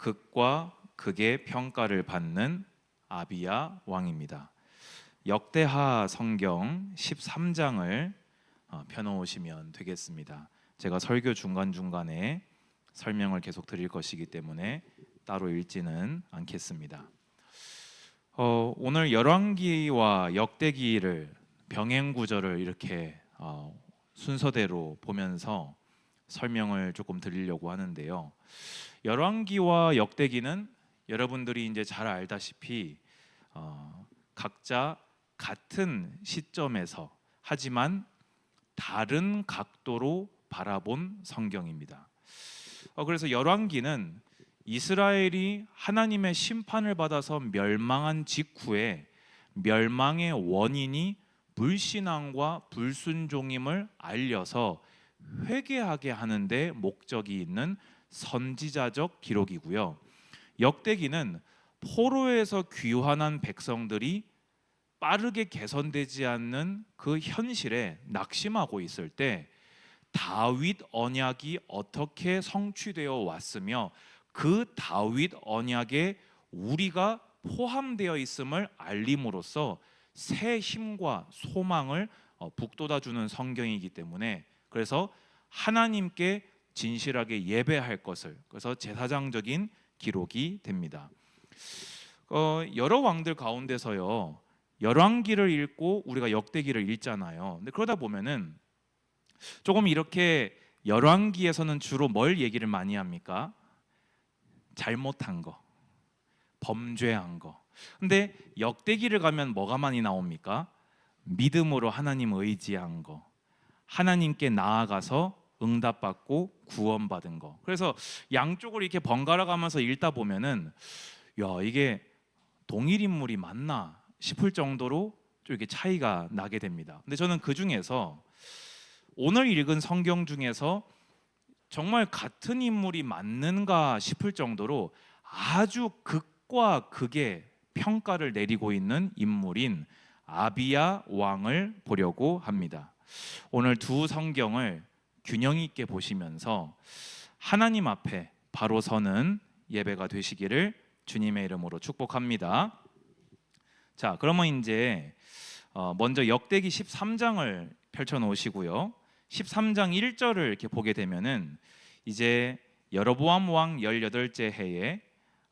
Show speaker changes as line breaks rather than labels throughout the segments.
극과 극의 평가를 받는 아비야 왕입니다. 역대하 성경 13장을 펴놓으시면 되겠습니다. 제가 설교 중간중간에 설명을 계속 드릴 것이기 때문에 따로 읽지는 않겠습니다. 오늘 열왕기와 역대기를 병행 구절을 이렇게 순서대로 보면서 설명을 조금 드리려고 하는데요. 열왕기와 역대기는 여러분들이 이제 잘 알다시피 각자 같은 시점에서 하지만 다른 각도로 바라본 성경입니다. 그래서 열왕기는 이스라엘이 하나님의 심판을 받아서 멸망한 직후에 멸망의 원인이 불신앙과 불순종임을 알려서 회개하게 하는데 목적이 있는 선지자적 기록이고요. 역대기는 포로에서 귀환한 백성들이 빠르게 개선되지 않는 그 현실에 낙심하고 있을 때 다윗 언약이 어떻게 성취되어 왔으며 그 다윗 언약에 우리가 포함되어 있음을 알림으로써 새 힘과 소망을 북돋아주는 성경이기 때문에 그래서 하나님께 진실하게 예배할 것을 그래서 제사장적인 기록이 됩니다. 여러 왕들 가운데서요 열왕기를 읽고 우리가 역대기를 읽잖아요. 근데 그러다 보면은 조금 이렇게 열왕기에서는 주로 뭘 얘기를 많이 합니까? 잘못한 거, 범죄한 거. 근데 역대기를 가면 뭐가 많이 나옵니까? 믿음으로 하나님 의지한 거, 하나님께 나아가서 응답받고 구원받은 거. 그래서 양쪽을 이렇게 번갈아 가면서 읽다 보면은 야 이게 동일 인물이 맞나 싶을 정도로 좀 이렇게 차이가 나게 됩니다. 근데 저는 그 중에서 오늘 읽은 성경 중에서 정말 같은 인물이 맞는가 싶을 정도로 아주 극과 극의 평가를 내리고 있는 인물인 아비야 왕을 보려고 합니다. 오늘 두 성경을 균형 있게 보시면서 하나님 앞에 바로 서는 예배가 되시기를 주님의 이름으로 축복합니다. 자, 그러면 이제 먼저 역대기 13장을 펼쳐 놓으시고요. 13장 1절을 이렇게 보게 되면은 이제 여로보암 왕 18째 해에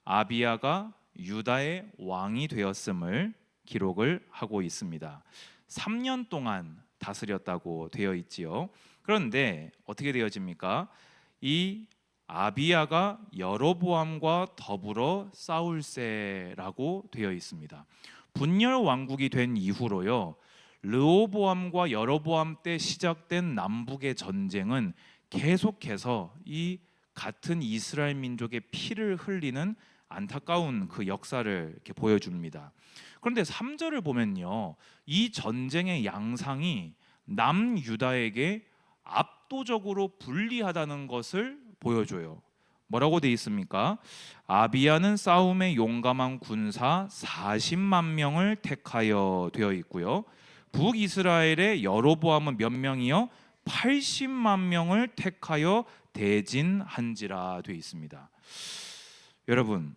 아비야가 유다의 왕이 되었음을 기록을 하고 있습니다. 3년 동안 다스렸다고 되어 있지요. 그런데 어떻게 되어집니까? 이 아비야가 여로보암과 더불어 싸울세라고 되어 있습니다. 분열 왕국이 된 이후로요. 르호보암과 여로보암 때 시작된 남북의 전쟁은 계속해서 이 같은 이스라엘 민족의 피를 흘리는 안타까운 그 역사를 이렇게 보여줍니다. 그런데 3절을 보면요. 이 전쟁의 양상이 남유다에게 압도적으로 불리하다는 것을 보여줘요. 뭐라고 돼 있습니까? 아비야는 싸움에 용감한 군사 40만 명을 택하여 되어 있고요. 북이스라엘의 여로보암은 몇 명이요? 80만 명을 택하여 대진한지라 되어 있습니다. 여러분,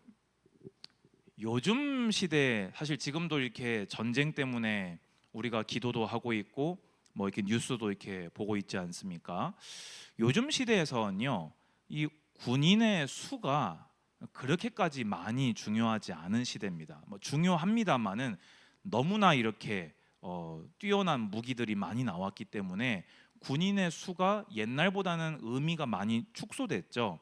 요즘 시대 사실 지금도 이렇게 전쟁 때문에 우리가 기도도 하고 있고 뭐 이렇게 뉴스도 이렇게 보고 있지 않습니까? 요즘 시대에서는요, 이 군인의 수가 그렇게까지 많이 중요하지 않은 시대입니다. 뭐 중요합니다만은 너무나 이렇게 뛰어난 무기들이 많이 나왔기 때문에 군인의 수가 옛날보다는 의미가 많이 축소됐죠.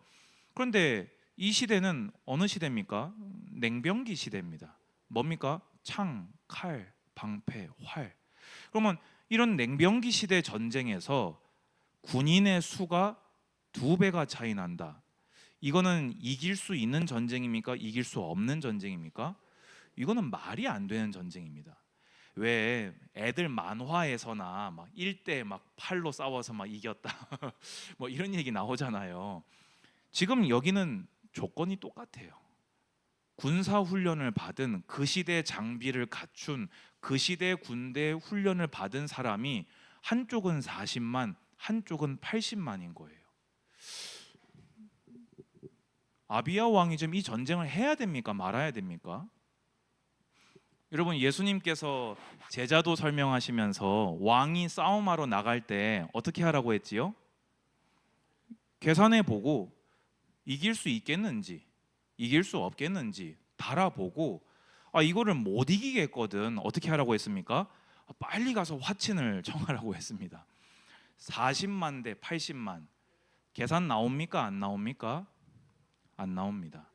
그런데 이 시대는 어느 시대입니까? 냉병기 시대입니다. 뭡니까? 창, 칼, 방패, 활. 그러면 이런 냉병기 시대 전쟁에서 군인의 수가 2배가 차이 난다. 이거는 이길 수 있는 전쟁입니까? 이길 수 없는 전쟁입니까? 이거는 말이 안 되는 전쟁입니다. 왜 애들 만화에서나 막 1대 막 8로 싸워서 막 이겼다 뭐 이런 얘기 나오잖아요. 지금 여기는 조건이 똑같아요. 군사 훈련을 받은 그 시대 장비를 갖춘 그 시대 군대 훈련을 받은 사람이 한쪽은 40만, 한쪽은 80만인 거예요. 아비야 왕이 좀 이 전쟁을 해야 됩니까? 말아야 됩니까? 여러분, 예수님께서 제자도 설명하시면서 왕이 싸움하러 나갈 때 어떻게 하라고 했지요? 계산해 보고 이길 수 있겠는지 이길 수 없겠는지 달아보고, 이거를 못 이기겠거든 어떻게 하라고 했습니까? 빨리 가서 화친을 청하라고 했습니다. 40만 대 80만. 계산 나옵니까? 안 나옵니까? 안 나옵니다.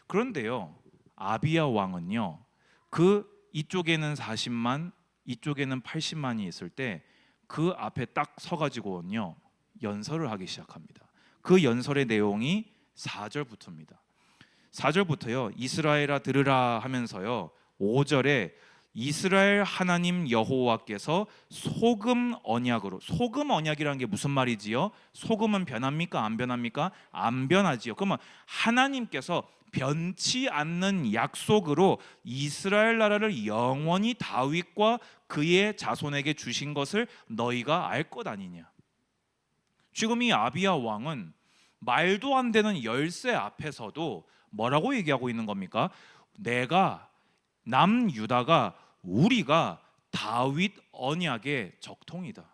그런데요, 아비야 왕은요, 그 이쪽에는 40만, 이쪽에는 80만이 있을 때 그 앞에 딱 서가지고는요 연설을 하기 시작합니다. 그 연설의 내용이 4절부터입니다. 4절부터요, 이스라엘아 들으라 하면서요, 5절에 이스라엘 하나님 여호와께서 소금 언약으로, 소금 언약이라는 게 무슨 말이지요? 소금은 변합니까? 안 변합니까? 안 변하지요. 그러면 하나님께서 변치 않는 약속으로 이스라엘 나라를 영원히 다윗과 그의 자손에게 주신 것을 너희가 알 것 아니냐. 지금 이 아비야 왕은 말도 안 되는 열쇠 앞에서도 뭐라고 얘기하고 있는 겁니까? 내가, 남유다가, 우리가 다윗 언약의 적통이다.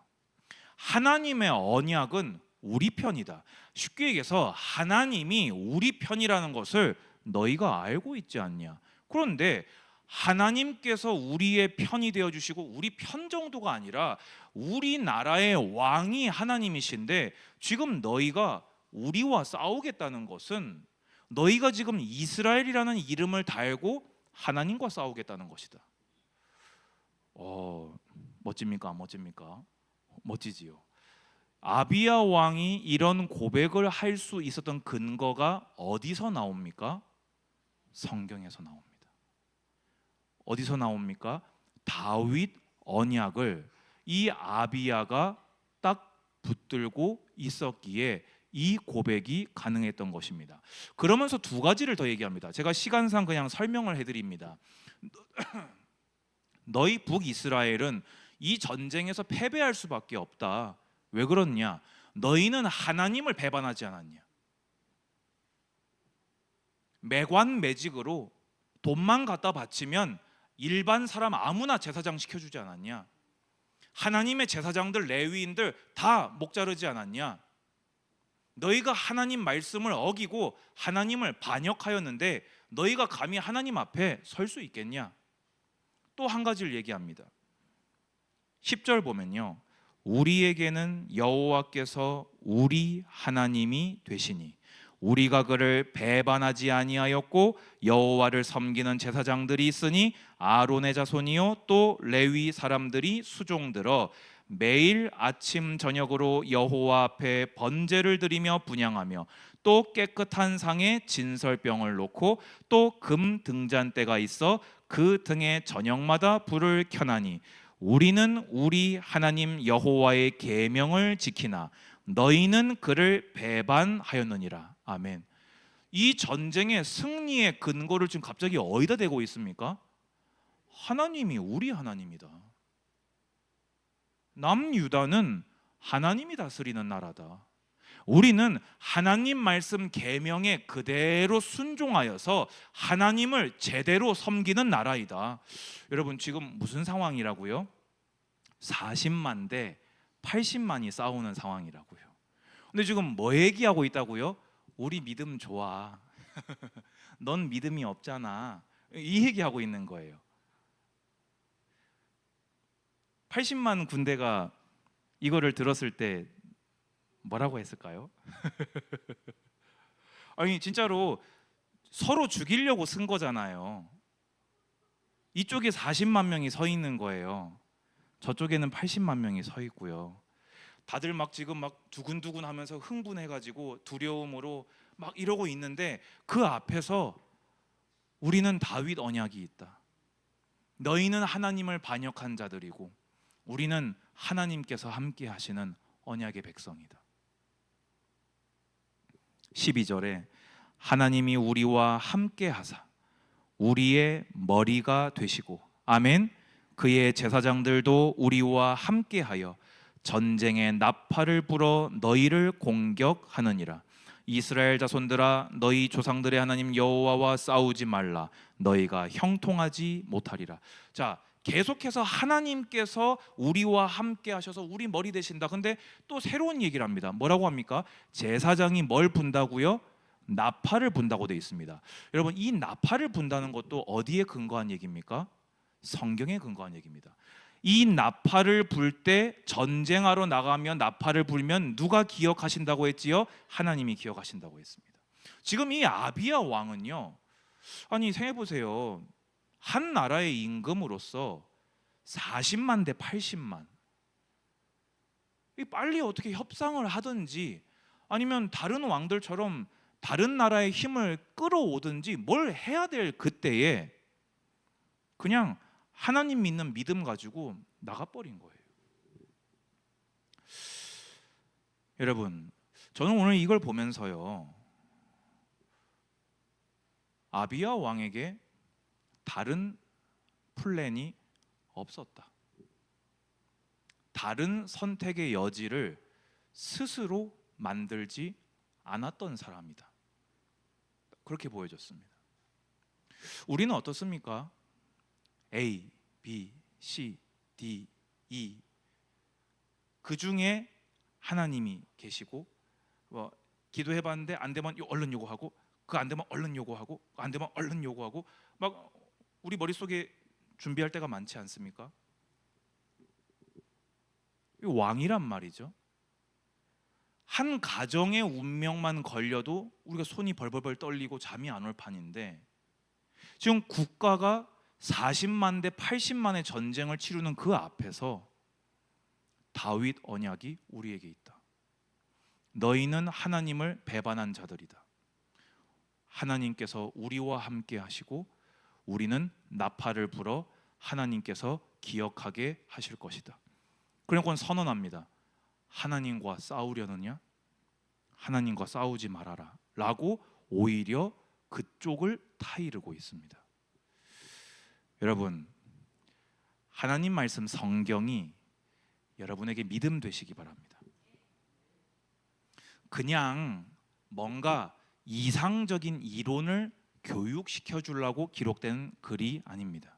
하나님의 언약은 우리 편이다. 쉽게 얘기해서 하나님이 우리 편이라는 것을 너희가 알고 있지 않냐. 그런데 하나님께서 우리의 편이 되어 주시고, 우리 편 정도가 아니라 우리나라의 왕이 하나님이신데, 지금 너희가 우리와 싸우겠다는 것은 너희가 지금 이스라엘이라는 이름을 달고 하나님과 싸우겠다는 것이다. 멋집니까? 안 멋집니까? 멋지지요. 아비야 왕이 이런 고백을 할 수 있었던 근거가 어디서 나옵니까? 성경에서 나옵니다. 어디서 나옵니까? 다윗 언약을 이 아비야가 딱 붙들고 있었기에 이 고백이 가능했던 것입니다. 그러면서 두 가지를 더 얘기합니다. 제가 시간상 그냥 설명을 해드립니다. 너희 북이스라엘은 이 전쟁에서 패배할 수밖에 없다. 왜 그렇냐? 너희는 하나님을 배반하지 않았냐? 매관매직으로 돈만 갖다 바치면 일반 사람 아무나 제사장 시켜주지 않았냐? 하나님의 제사장들, 레위인들 다 목 자르지 않았냐? 너희가 하나님 말씀을 어기고 하나님을 반역하였는데 너희가 감히 하나님 앞에 설 수 있겠냐? 또 한 가지를 얘기합니다. 10절 보면요, 우리에게는 여호와께서 우리 하나님이 되시니 우리가 그를 배반하지 아니하였고 여호와를 섬기는 제사장들이 있으니 아론의 자손이요 또 레위 사람들이 수종들어 매일 아침 저녁으로 여호와 앞에 번제를 드리며 분향하며 또 깨끗한 상에 진설병을 놓고 또 금 등잔대가 있어 그 등에 저녁마다 불을 켜나니 우리는 우리 하나님 여호와의 계명을 지키나 너희는 그를 배반하였느니라. 아멘. 이 전쟁의 승리의 근거를 지금 갑자기 어디다 대고 있습니까? 하나님이 우리 하나님이다. 남유다는 하나님이 다스리는 나라다. 우리는 하나님 말씀 계명에 그대로 순종하여서 하나님을 제대로 섬기는 나라이다. 여러분, 지금 무슨 상황이라고요? 40만 대 80만이 싸우는 상황이라고요. 근데 지금 뭐 얘기하고 있다고요? 우리 믿음 좋아. 넌 믿음이 없잖아. 이 얘기하고 있는 거예요. 80만 군대가 이거를 들었을 때 뭐라고 했을까요? 아니 진짜로 서로 죽이려고 쓴 거잖아요. 이쪽에 40만 명이 서 있는 거예요. 저쪽에는 80만 명이 서 있고요. 다들 막 지금 막 두근두근 하면서 흥분해가지고 두려움으로 막 이러고 있는데 그 앞에서 우리는 다윗 언약이 있다. 너희는 하나님을 반역한 자들이고 우리는 하나님께서 함께 하시는 언약의 백성이다. 12절에 하나님이 우리와 함께 하사 우리의 머리가 되시고 아멘 그의 제사장들도 우리와 함께하여 전쟁의 나팔을 불어 너희를 공격하느니라. 이스라엘 자손들아 너희 조상들의 하나님 여호와와 싸우지 말라. 너희가 형통하지 못하리라. 자, 계속해서 하나님께서 우리와 함께 하셔서 우리 머리 되신다. 근데 또 새로운 얘기를 합니다. 뭐라고 합니까? 제사장이 뭘 분다고요? 나팔을 분다고 되어 있습니다. 여러분, 이 나팔을 분다는 것도 어디에 근거한 얘기입니까? 성경에 근거한 얘기입니다. 이 나팔을 불 때 전쟁하러 나가면 나팔을 불면 누가 기억하신다고 했지요? 하나님이 기억하신다고 했습니다. 지금 이 아비야 왕은요, 아니 생각해 보세요. 한 나라의 임금으로서 40만 대 80만, 빨리 어떻게 협상을 하든지 아니면 다른 왕들처럼 다른 나라의 힘을 끌어오든지 뭘 해야 될 그때에 그냥 하나님 믿는 믿음 가지고 나가버린 거예요. 여러분, 저는 오늘 이걸 보면서요, 아비야 왕에게 다른 플랜이 없었다. 다른 선택의 여지를 스스로 만들지 않았던 사람이다. 그렇게 보여졌습니다. 우리는 어떻습니까? A, B, C, D, E 그 중에 하나님이 계시고 기도해봤는데 안 되면 얼른 요구하고, 그 안 되면 얼른 요구하고, 안 되면 얼른 요구하고, 막 우리 머릿속에 준비할 때가 많지 않습니까? 왕이란 말이죠. 한 가정의 운명만 걸려도 우리가 손이 벌벌벌 떨리고 잠이 안 올 판인데, 지금 국가가 40만 대 80만의 전쟁을 치르는 그 앞에서 다윗 언약이 우리에게 있다. 너희는 하나님을 배반한 자들이다. 하나님께서 우리와 함께 하시고 우리는 나팔을 불어 하나님께서 기억하게 하실 것이다. 그러니까 선언합니다. 하나님과 싸우려느냐? 하나님과 싸우지 말아라 라고 오히려 그쪽을 타이르고 있습니다. 여러분, 하나님 말씀 성경이 여러분에게 믿음 되시기 바랍니다. 그냥 뭔가 이상적인 이론을 교육시켜 주려고 기록된 글이 아닙니다.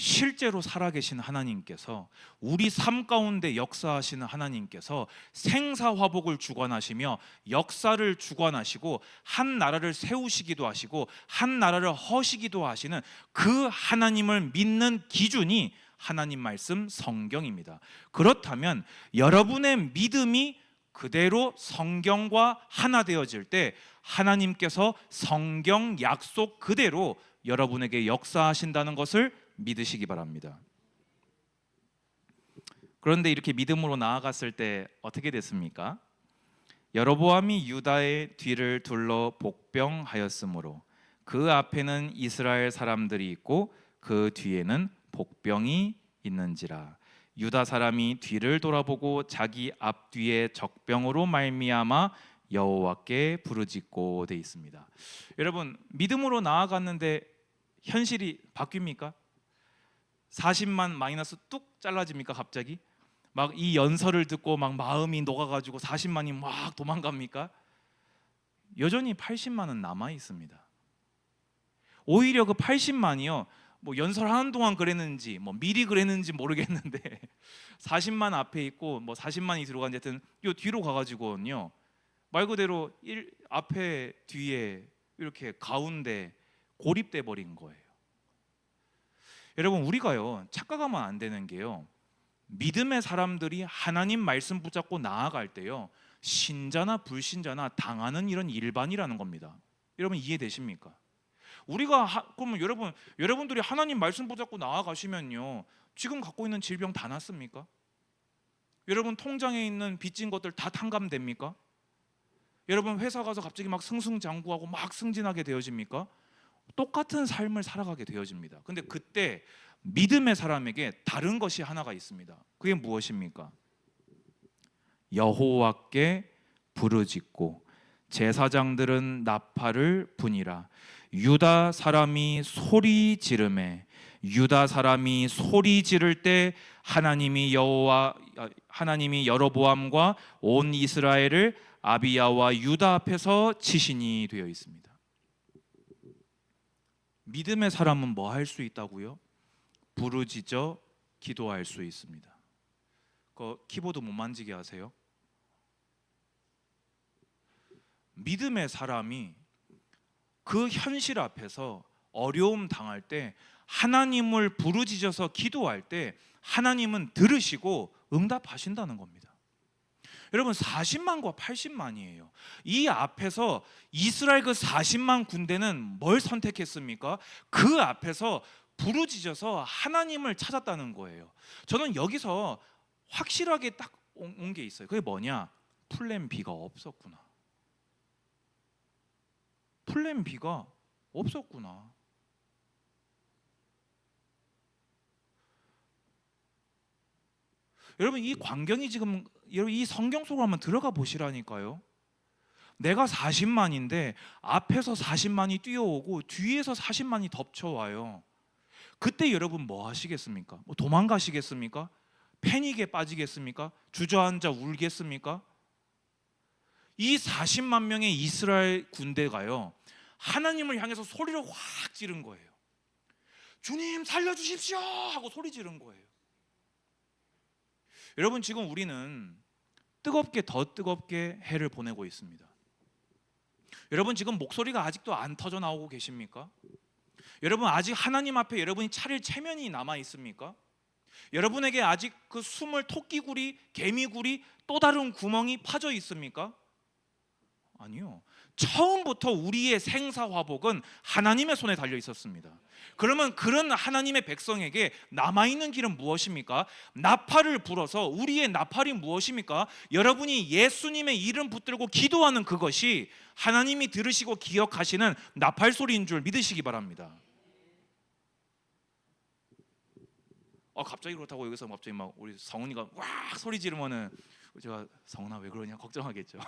실제로 살아계신 하나님께서, 우리 삶 가운데 역사하시는 하나님께서 생사화복을 주관하시며 역사를 주관하시고 한 나라를 세우시기도 하시고 한 나라를 허시기도 하시는 그 하나님을 믿는 기준이 하나님 말씀 성경입니다. 그렇다면 여러분의 믿음이 그대로 성경과 하나 되어질 때 하나님께서 성경 약속 그대로 여러분에게 역사하신다는 것을 믿으시기 바랍니다. 그런데 이렇게 믿음으로 나아갔을 때 어떻게 됐습니까? 여로보암이 유다의 뒤를 둘러 복병하였으므로 그 앞에는 이스라엘 사람들이 있고 그 뒤에는 복병이 있는지라. 유다 사람이 뒤를 돌아보고 자기 앞뒤에 적병으로 말미암아 여호와께 부르짖고 돼 있습니다. 여러분, 믿음으로 나아갔는데 현실이 바뀝니까? 40만 마이너스 뚝 잘라집니까? 갑자기 막 이 연설을 듣고 막 마음이 녹아가지고 40만이 막 도망갑니까? 여전히 80만은 남아 있습니다. 오히려 그 80만이요, 뭐 연설하는 동안 그랬는지 뭐 미리 그랬는지 모르겠는데 40만 앞에 있고 뭐 40만이 들어간 어쨌든 요 뒤로 가가지고요 말 그대로 앞에 뒤에 이렇게 가운데 고립돼 버린 거예요. 여러분, 우리가요 착각하면 안 되는 게요, 믿음의 사람들이 하나님 말씀 붙잡고 나아갈 때요 신자나 불신자나 당하는 이런 일반이라는 겁니다. 여러분 이해되십니까? 우리가 그러면 여러분들이 하나님 말씀 붙잡고 나아가시면요 지금 갖고 있는 질병 다 낫습니까? 여러분 통장에 있는 빚진 것들 다 탕감됩니까? 여러분 회사 가서 갑자기 막 승승장구하고 막 승진하게 되어집니까? 똑같은 삶을 살아가게 되어집니다. 근데 그때 믿음의 사람에게 다른 것이 하나가 있습니다. 그게 무엇입니까? 여호와께 부르짖고 제사장들은 나팔을 부니라. 유다 사람이 소리 지르매, 유다 사람이 소리 지를 때 하나님이 여로보암과 온 이스라엘을 아비야와 유다 앞에서 치시니 되어 있습니다. 믿음의 사람은 뭐 할 수 있다고요? 부르짖어 기도할 수 있습니다. 그 키보드 못 만지게 하세요. 믿음의 사람이 그 현실 앞에서 어려움 당할 때 하나님을 부르짖어서 기도할 때 하나님은 들으시고 응답하신다는 겁니다. 여러분 40만과 80만이에요. 이 앞에서 이스라엘 그 40만 군대는 뭘 선택했습니까? 그 앞에서 부르짖어서 하나님을 찾았다는 거예요. 저는 여기서 확실하게 딱 온 게 있어요. 그게 뭐냐? 플랜 B가 없었구나. 플랜 B가 없었구나. 여러분 이 광경이 지금 여러분 이 성경 속으로 한번 들어가 보시라니까요. 내가 40만인데 앞에서 40만이 뛰어오고 뒤에서 40만이 덮쳐와요. 그때 여러분 뭐 하시겠습니까? 뭐 도망가시겠습니까? 패닉에 빠지겠습니까? 주저앉아 울겠습니까? 이 40만 명의 이스라엘 군대가요 하나님을 향해서 소리를 확 지른 거예요. 주님 살려주십시오 하고 소리 지른 거예요. 여러분 지금 우리는 뜨겁게 더 뜨겁게 해를 보내고 있습니다. 여러분 지금 목소리가 아직도 안 터져 나오고 계십니까? 여러분 아직 하나님 앞에 여러분이 차릴 체면이 남아 있습니까? 여러분에게 아직 그 숨을 토끼구리, 개미구리, 또 다른 구멍이 파져 있습니까? 아니요. 처음부터 우리의 생사화복은 하나님의 손에 달려 있었습니다. 그러면 그런 하나님의 백성에게 남아있는 길은 무엇입니까? 나팔을 불어서 우리의 나팔이 무엇입니까? 여러분이 예수님의 이름 붙들고 기도하는 그것이 하나님이 들으시고 기억하시는 나팔 소리인 줄 믿으시기 바랍니다. 갑자기 그렇다고 여기서 갑자기 막 우리 성훈이가 와 소리 지르면은 제가 성훈아 왜 그러냐 걱정하겠죠.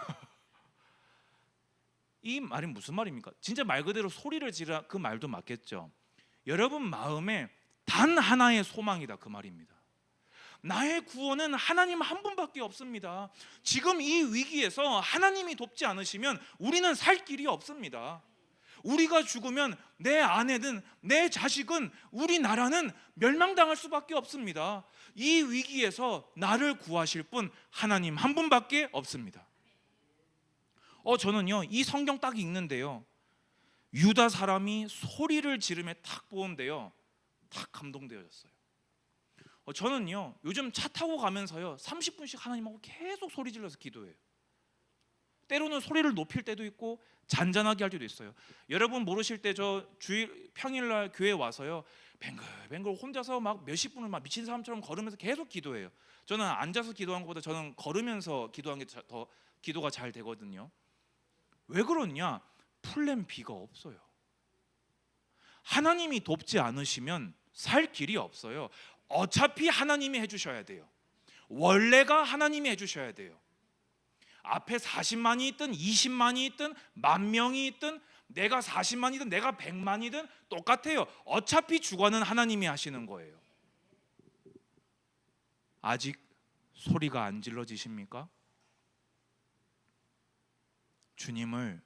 이 말이 무슨 말입니까? 진짜 말 그대로 소리를 지르 그 말도 맞겠죠. 여러분 마음에 단 하나의 소망이다 그 말입니다. 나의 구원은 하나님 한 분밖에 없습니다. 지금 이 위기에서 하나님이 돕지 않으시면 우리는 살 길이 없습니다. 우리가 죽으면 내 아내든 내 자식은 우리 나라는 멸망당할 수밖에 없습니다. 이 위기에서 나를 구하실 분 하나님 한 분밖에 없습니다. 저는요 이 성경 딱 읽는데요 유다 사람이 소리를 지르며 탁 보는데요 탁 감동되어졌어요. 저는요 요즘 차 타고 가면서요 30분씩 하나님하고 계속 소리 질러서 기도해요. 때로는 소리를 높일 때도 있고 잔잔하게 할 때도 있어요. 여러분 모르실 때 저 주일 평일날 교회 와서요 뱅글뱅글 혼자서 막 몇십 분을 막 미친 사람처럼 걸으면서 계속 기도해요. 저는 앉아서 기도한 것보다 저는 걸으면서 기도한 게 더 기도가 잘 되거든요. 왜 그러냐? 플랜 B가 없어요. 하나님이 돕지 않으시면 살 길이 없어요. 어차피 하나님이 해주셔야 돼요. 원래가 하나님이 해주셔야 돼요. 앞에 40만이 있든 20만이 있든 10,000명이 있든 내가 40만이든 내가 100만이든 똑같아요. 어차피 주관은 하나님이 하시는 거예요. 아직 소리가 안 질러지십니까? 주님을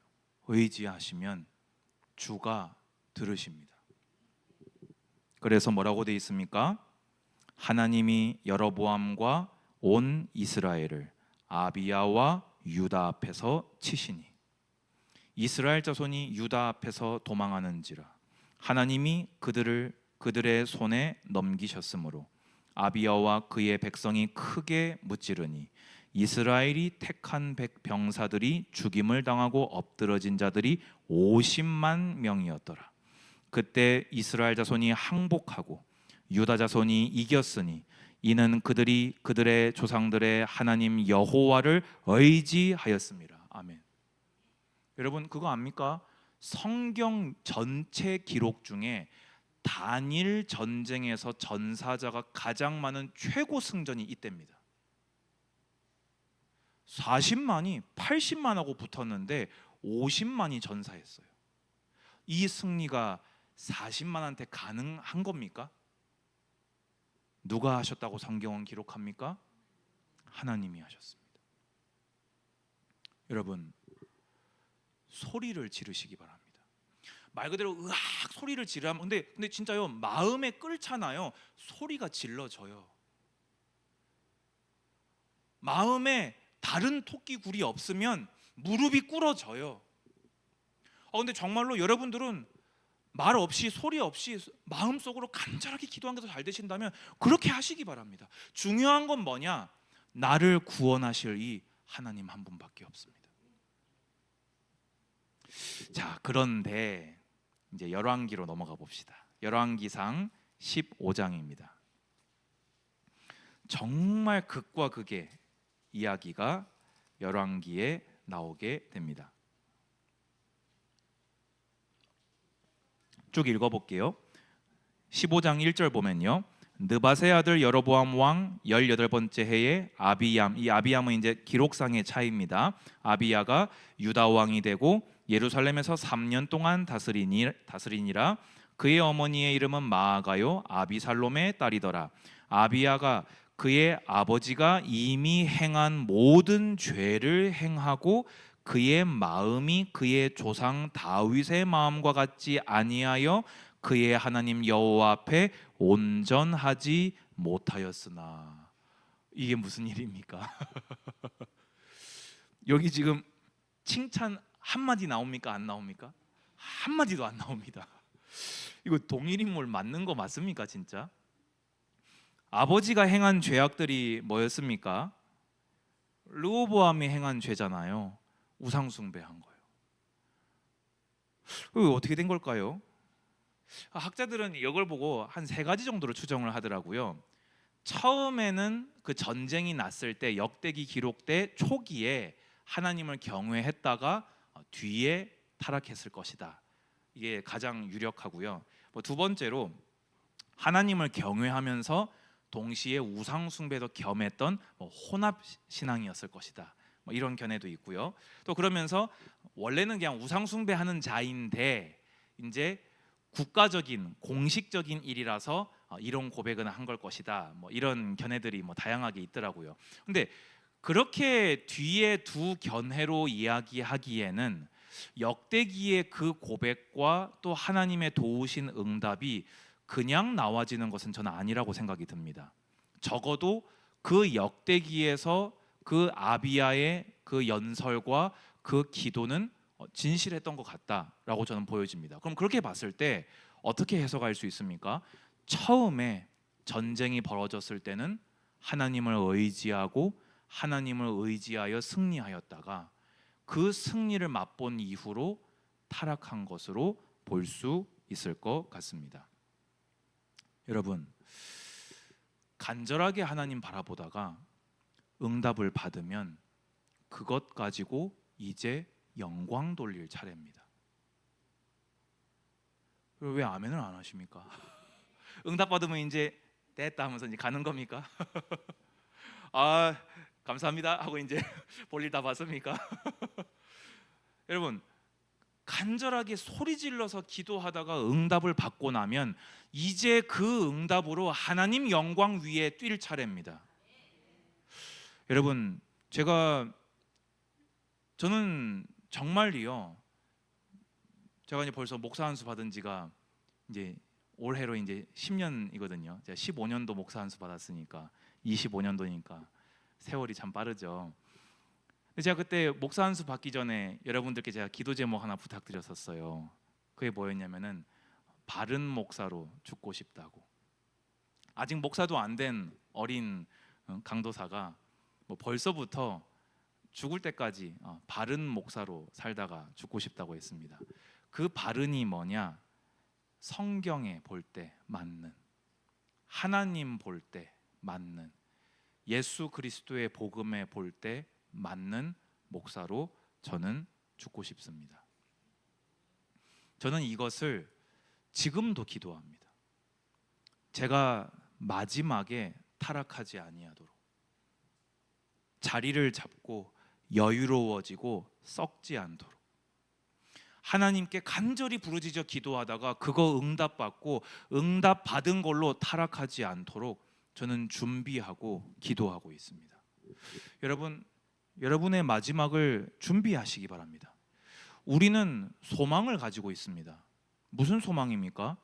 의지하시면 주가 들으십니다. 그래서 뭐라고 되어 있습니까? 하나님이 여로보암과 온 이스라엘을 아비야와 유다 앞에서 치시니 이스라엘 자손이 유다 앞에서 도망하는지라 하나님이 그들의 손에 넘기셨으므로 아비야와 그의 백성이 크게 무찌르니 이스라엘이 택한 병사들이 죽임을 당하고 엎드러진 자들이 50만 명이었더라. 그때 이스라엘 자손이 항복하고 유다 자손이 이겼으니 이는 그들이 그들의 조상들의 하나님 여호와를 의지하였습니다. 아멘. 여러분 그거 압니까? 성경 전체 기록 중에 단일 전쟁에서 전사자가 가장 많은 최고 승전이 이때입니다. 40만이 80만하고 붙었는데 50만이 전사했어요. 이 승리가 40만한테 가능한 겁니까? 누가 하셨다고 성경은 기록합니까? 하나님이 하셨습니다. 여러분, 소리를 지르시기 바랍니다. 말 그대로 으악 소리를 지르면 근데 진짜요, 마음에 끓잖아요. 소리가 질러져요. 마음에 다른 토끼 굴이 없으면 무릎이 꿇어져요. 근데 정말로 여러분들은 말 없이 소리 없이 마음속으로 간절하게 기도한 게 더 잘 되신다면 그렇게 하시기 바랍니다. 중요한 건 뭐냐? 나를 구원하실 이 하나님 한 분밖에 없습니다. 자, 그런데 이제 열왕기로 넘어가 봅시다. 열왕기상 15장입니다. 정말 극과 극의 이야기가 열왕기에 나오게 됩니다. 쭉 읽어볼게요. 15장 1절 보면요, 느바세 아들 여로보암 왕 18번째 해에 아비얌, 이 아비얌은 이제 기록상의 차이입니다. 아비야가 유다 왕이 되고 예루살렘에서 3년 동안 다스리니라. 그의 어머니의 이름은 마아가요 아비살롬의 딸이더라. 아비야가 그의 아버지가 이미 행한 모든 죄를 행하고 그의 마음이 그의 조상 다윗의 마음과 같지 아니하여 그의 하나님 여호와 앞에 온전하지 못하였으나. 이게 무슨 일입니까? 여기 지금 칭찬 한마디 나옵니까? 안 나옵니까? 한마디도 안 나옵니다. 이거 동일인물 맞는 거 맞습니까? 진짜? 아버지가 행한 죄악들이 뭐였습니까? 르호보암이 행한 죄잖아요. 우상 숭배한 거예요. 이거 어떻게 된 걸까요? 학자들은 이걸 보고 한 3가지 정도로 추정을 하더라고요. 처음에는 그 전쟁이 났을 때 역대기 기록 때 초기에 하나님을 경외했다가 뒤에 타락했을 것이다. 이게 가장 유력하고요. 두 번째로 하나님을 경외하면서 동시에 우상 숭배도 겸했던 혼합 신앙이었을 것이다. 이런 견해도 있고요. 또 그러면서 원래는 그냥 우상 숭배하는 자인데 이제 국가적인 공식적인 일이라서 이런 고백은 한 걸 것이다. 이런 견해들이 다양하게 있더라고요. 근데 그렇게 뒤에 두 견해로 이야기하기에는 역대기의 그 고백과 또 하나님의 도우신 응답이 그냥 나와지는 것은 저는 아니라고 생각이 듭니다. 적어도 그 역대기에서 그 아비야의 그 연설과 그 기도는 진실했던 것 같다라고 저는 보여집니다. 그럼 그렇게 봤을 때 어떻게 해석할 수 있습니까? 처음에 전쟁이 벌어졌을 때는 하나님을 의지하고 하나님을 의지하여 승리하였다가 그 승리를 맛본 이후로 타락한 것으로 볼 수 있을 것 같습니다. 여러분, 간절하게 하나님 바라보다가 응답을 받으면 그것 가지고 이제 영광 돌릴 차례입니다. 왜 아멘을 안 하십니까? 응답 받으면 이제 됐다 하면서 이제 가는 겁니까? 아, 감사합니다 하고 이제 볼일 다 봤습니까? 여러분, 간절하게 소리 질러서 기도하다가 응답을 받고 나면 이제 그 응답으로 하나님 영광 위에 뛸 차례입니다. 여러분, 저는 정말이요. 제가 이제 벌써 목사 안수 받은 지가 이제 올해로 이제 10년이거든요. 제가 15년도 목사 안수 받았으니까 25년도니까 세월이 참 빠르죠. 근데 제가 그때 목사 안수 받기 전에 여러분들께 제가 기도 제목 하나 부탁드렸었어요. 그게 뭐였냐면은 바른 목사로 죽고 싶다고. 아직 목사도 안 된 어린 강도사가 벌써부터 죽을 때까지 바른 목사로 살다가 죽고 싶다고 했습니다. 그 바른이 뭐냐? 성경에 볼 때 맞는, 하나님 볼 때 맞는, 예수 그리스도의 복음에 볼 때 맞는 목사로 저는 죽고 싶습니다. 저는 이것을 지금도 기도합니다. 제가 마지막에 타락하지 아니하도록, 자리를 잡고 여유로워지고 썩지 않도록, 하나님께 간절히 부르짖어 기도하다가 그거 응답받고 응답받은 걸로 타락하지 않도록 저는 준비하고 기도하고 있습니다. 여러분, 여러분의 마지막을 준비하시기 바랍니다. 우리는 소망을 가지고 있습니다. 무슨 소망입니까?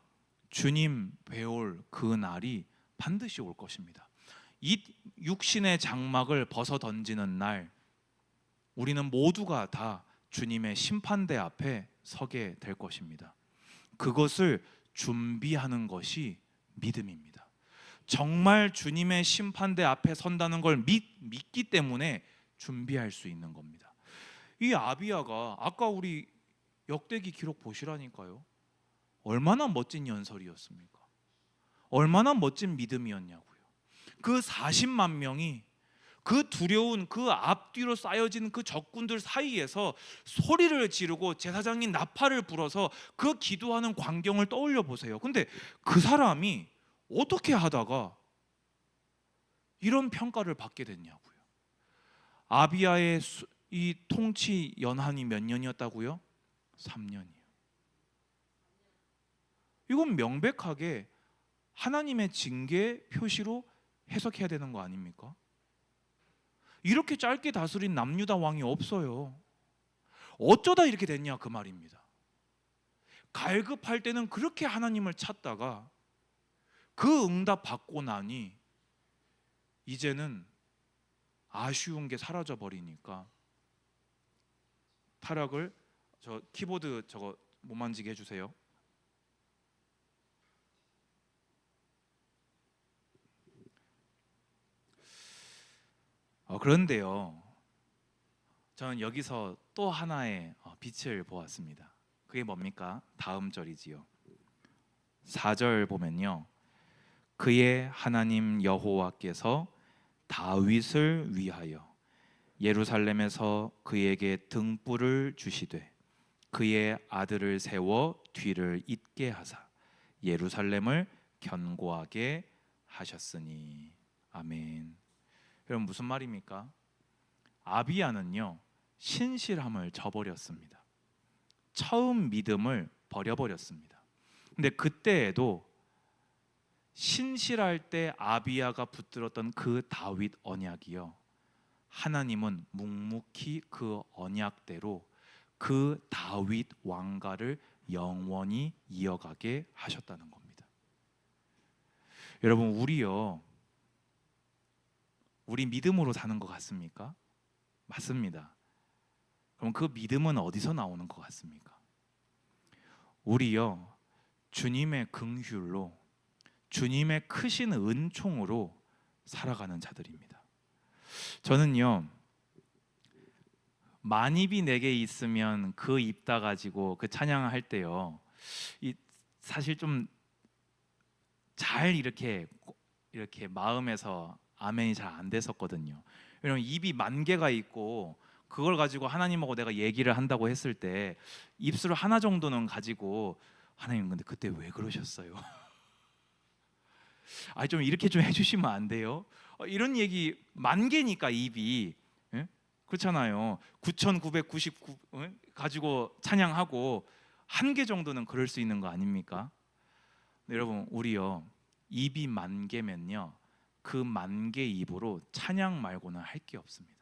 주님 뵈올 그 날이 반드시 올 것입니다. 이 육신의 장막을 벗어 던지는 날, 우리는 모두가 다 주님의 심판대 앞에 서게 될 것입니다. 그것을 준비하는 것이 믿음입니다. 정말 주님의 심판대 앞에 선다는 걸 믿기 때문에 준비할 수 있는 겁니다. 이 아비야가 아까 우리 역대기 기록 보시라니까요. 얼마나 멋진 연설이었습니까? 얼마나 멋진 믿음이었냐고요. 그 40만 명이 그 두려운 그 앞뒤로 쌓여진 그 적군들 사이에서 소리를 지르고 제사장이 나팔을 불어서 그 기도하는 광경을 떠올려 보세요. 근데 그 사람이 어떻게 하다가 이런 평가를 받게 됐냐고요. 아비야의 이 통치 연한이 몇 년이었다고요? 3년이요. 이건 명백하게 하나님의 징계 표시로 해석해야 되는 거 아닙니까? 이렇게 짧게 다스린 남유다 왕이 없어요. 어쩌다 이렇게 됐냐 그 말입니다. 갈급할 때는 그렇게 하나님을 찾다가 그 응답 받고 나니 이제는 아쉬운 게 사라져 버리니까 타락을, 저 키보드 저거 못 만지게 해주세요. 그런데요, 저는 여기서 또 하나의 빛을 보았습니다. 그게 뭡니까? 다음 절이지요. 4절 보면요, 그의 하나님 여호와께서 다윗을 위하여 예루살렘에서 그에게 등불을 주시되 그의 아들을 세워 뒤를 잇게 하사 예루살렘을 견고하게 하셨으니. 아멘. 여러분 무슨 말입니까? 아비야는요 신실함을 저버렸습니다. 처음 믿음을 버려버렸습니다. 근데 그때에도 신실할 때 아비야가 붙들었던 그 다윗 언약이요, 하나님은 묵묵히 그 언약대로 그 다윗 왕가를 영원히 이어가게 하셨다는 겁니다. 여러분 우리 믿음으로 사는 것 같습니까? 맞습니다. 그럼 그 믿음은 어디서 나오는 것 같습니까? 우리요 주님의 긍휼로, 주님의 크신 은총으로 살아가는 자들입니다. 저는요 만입이 내게 있으면 그 입 다 가지고 그 찬양할 때요, 사실 좀 잘 이렇게 마음에서 아멘이 잘 안 됐었거든요. 왜냐면 입이 만 개가 있고 그걸 가지고 하나님하고 내가 얘기를 한다고 했을 때 입술 하나 정도는 가지고, 하나님 근데 그때 왜 그러셨어요? 좀 이렇게 좀 해주시면 안 돼요? 이런 얘기 만 개니까 입이, 예? 그렇잖아요. 9,999 가지고 찬양하고 한 개 정도는 그럴 수 있는 거 아닙니까? 여러분 우리요 입이 만 개면요 그 만 개 입으로 찬양 말고는 할 게 없습니다.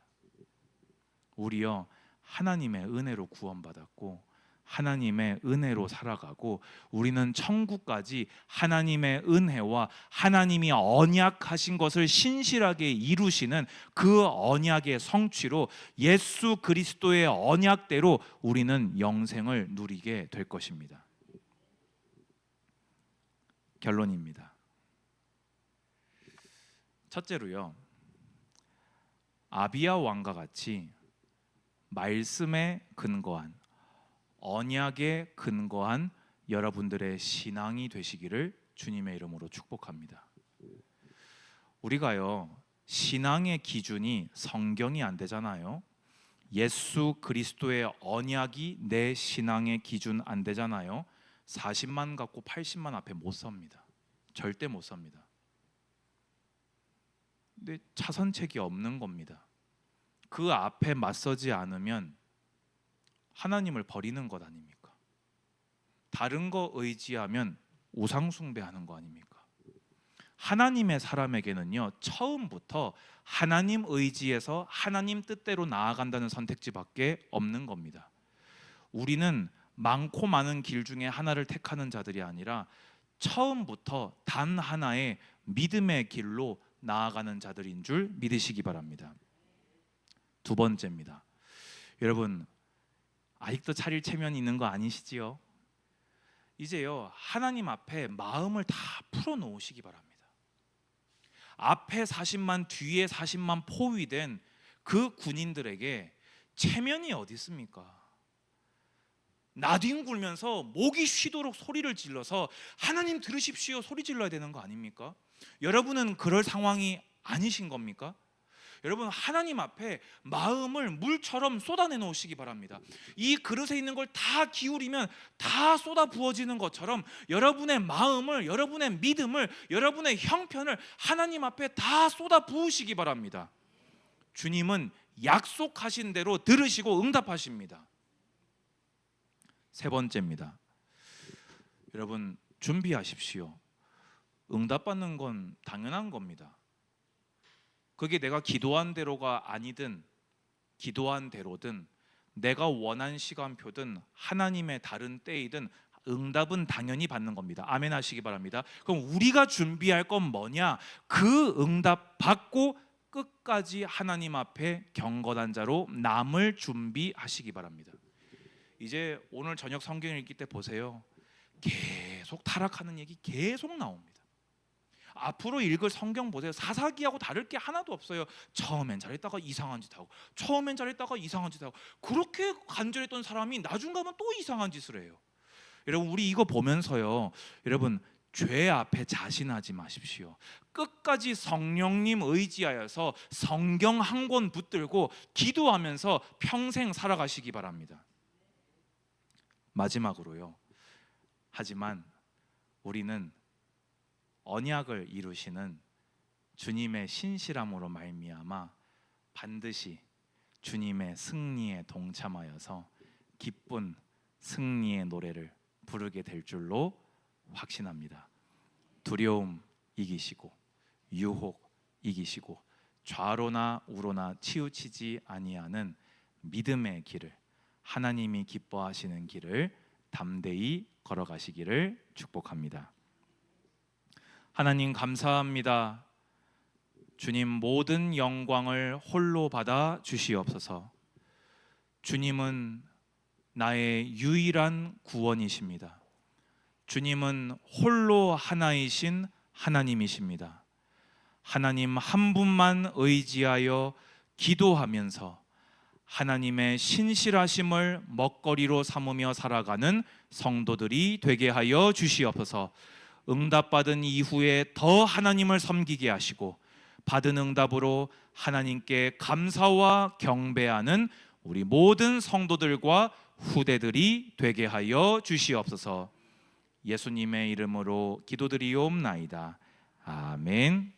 우리요 하나님의 은혜로 구원받았고 하나님의 은혜로 살아가고 우리는 천국까지 하나님의 은혜와 하나님이 언약하신 것을 신실하게 이루시는 그 언약의 성취로 예수 그리스도의 언약대로 우리는 영생을 누리게 될 것입니다. 결론입니다. 첫째로요, 아비야 왕과 같이 말씀에 근거한, 언약에 근거한 여러분들의 신앙이 되시기를 주님의 이름으로 축복합니다. 우리가요 신앙의 기준이 성경이 안 되잖아요. 예수 그리스도의 언약이 내 신앙의 기준 안 되잖아요. 40만 갖고 80만 앞에 못 섭니다. 절대 못 섭니다. 근데 차선책이 없는 겁니다. 그 앞에 맞서지 않으면 하나님을 버리는 것 아닙니까? 다른 거 의지하면 우상 숭배하는 거 아닙니까? 하나님의 사람에게는요, 처음부터 하나님 의지에서 하나님 뜻대로 나아간다는 선택지밖에 없는 겁니다. 우리는 많고 많은 길 중에 하나를 택하는 자들이 아니라 처음부터 단 하나의 믿음의 길로 나아가는 자들인 줄 믿으시기 바랍니다. 두 번째입니다. 여러분, 아직도 차릴 체면이 있는 거 아니시지요? 이제요, 하나님 앞에 마음을 다 풀어놓으시기 바랍니다. 앞에 40만 뒤에 40만 포위된 그 군인들에게 체면이 어디 있습니까? 나뒹굴면서 목이 쉬도록 소리를 질러서 하나님 들으십시오 소리 질러야 되는 거 아닙니까? 여러분은 그럴 상황이 아니신 겁니까? 여러분, 하나님 앞에 마음을 물처럼 쏟아내 놓으시기 바랍니다. 이 그릇에 있는 걸 다 기울이면 다 쏟아 부어지는 것처럼 여러분의 마음을, 여러분의 믿음을, 여러분의 형편을 하나님 앞에 다 쏟아 부으시기 바랍니다. 주님은 약속하신 대로 들으시고 응답하십니다. 세 번째입니다. 여러분, 준비하십시오. 응답받는 건 당연한 겁니다. 그게 내가 기도한 대로가 아니든 기도한 대로든 내가 원한 시간표든 하나님의 다른 때이든 응답은 당연히 받는 겁니다. 아멘 하시기 바랍니다. 그럼 우리가 준비할 건 뭐냐? 그 응답 받고 끝까지 하나님 앞에 경건한 자로 남을 준비하시기 바랍니다. 이제 오늘 저녁 성경 읽기 때 보세요. 계속 타락하는 얘기 계속 나옵니다. 앞으로 읽을 성경 보세요. 사사기하고 다를 게 하나도 없어요. 처음엔 잘했다가 이상한 짓 하고, 처음엔 잘했다가 이상한 짓 하고, 그렇게 간절했던 사람이 나중 가면 또 이상한 짓을 해요. 여러분, 우리 이거 보면서요, 여러분, 죄 앞에 자신하지 마십시오. 끝까지 성령님 의지하여서 성경 한 권 붙들고 기도하면서 평생 살아가시기 바랍니다. 마지막으로요, 하지만 우리는 언약을 이루시는 주님의 신실함으로 말미암아 반드시 주님의 승리에 동참하여서 기쁜 승리의 노래를 부르게 될 줄로 확신합니다. 두려움 이기시고 유혹 이기시고 좌로나 우로나 치우치지 아니하는 믿음의 길을, 하나님이 기뻐하시는 길을 담대히 걸어가시기를 축복합니다. 하나님 감사합니다. 주님, 모든 영광을 홀로 받아 주시옵소서. 주님은 나의 유일한 구원이십니다. 주님은 홀로 하나이신 하나님이십니다. 하나님 한 분만 의지하여 기도하면서 하나님의 신실하심을 먹거리로 삼으며 살아가는 성도들이 되게 하여 주시옵소서. 응답받은 이후에 더 하나님을 섬기게 하시고 받은 응답으로 하나님께 감사와 경배하는 우리 모든 성도들과 후대들이 되게 하여 주시옵소서. 예수님의 이름으로 기도드리옵나이다. 아멘.